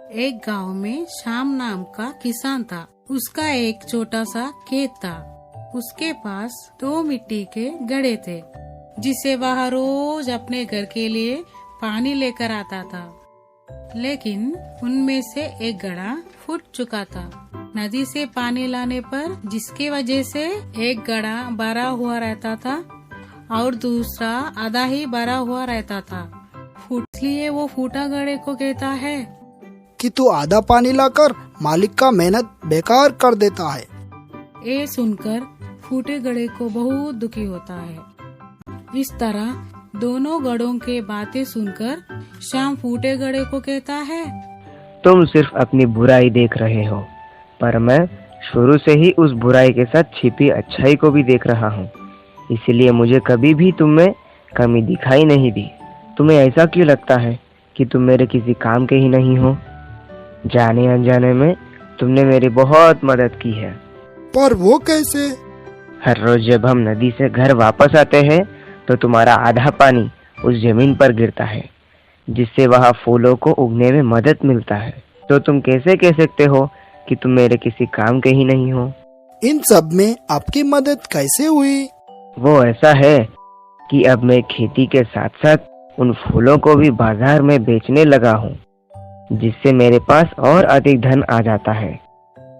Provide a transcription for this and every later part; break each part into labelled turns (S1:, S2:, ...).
S1: एक गांव में श्याम नाम का किसान था। उसका एक छोटा सा खेत था। उसके पास 2 मिट्टी के घड़े थे, जिसे वह रोज अपने घर के लिए पानी लेकर आता था। लेकिन उनमें से एक घड़ा फूट चुका था नदी से पानी लाने पर, जिसकी वजह से एक घड़ा भरा हुआ रहता था और दूसरा आधा ही भरा हुआ रहता था। इसलिए वो फूटा घड़े को कहता है
S2: कि तू आधा पानी लाकर मालिक का मेहनत बेकार कर देता है।
S1: ये सुनकर फूटे घड़े को बहुत दुखी होता है। इस तरह दोनों घड़ों के बातें सुनकर श्याम फूटे घड़े को कहता है,
S3: तुम सिर्फ अपनी बुराई देख रहे हो, पर मैं शुरू से ही उस बुराई के साथ छिपी अच्छाई को भी देख रहा हूँ। इसीलिए मुझे कभी भी तुम में कमी दिखाई नहीं दी। तुम्हें ऐसा क्यों लगता है कि तुम मेरे किसी काम के ही नहीं हो? जाने अनजाने में तुमने मेरी बहुत मदद की है।
S2: पर वो कैसे?
S3: हर रोज जब हम नदी से घर वापस आते हैं तो तुम्हारा आधा पानी उस जमीन पर गिरता है, जिससे वहाँ फूलों को उगने में मदद मिलता है। तो तुम कैसे कह सकते हो कि तुम मेरे किसी काम के ही नहीं हो?
S2: इन सब में आपकी मदद कैसे हुई?
S3: वो ऐसा है कि अब मैं खेती के साथ साथ उन फूलों को भी बाजार में बेचने लगा हूँ, जिससे मेरे पास और अधिक धन आ जाता है।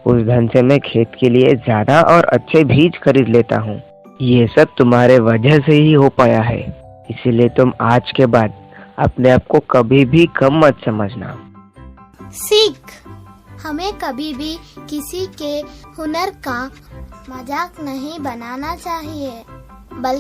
S3: उस धन से मैं खेत के लिए ज्यादा और अच्छे बीज खरीद लेता हूँ। ये सब तुम्हारे वजह से ही हो पाया है। इसीलिए तुम आज के बाद अपने आप को कभी भी कम मत समझना।
S4: सीख, हमें कभी भी किसी के हुनर का मजाक नहीं बनाना चाहिए, बल्कि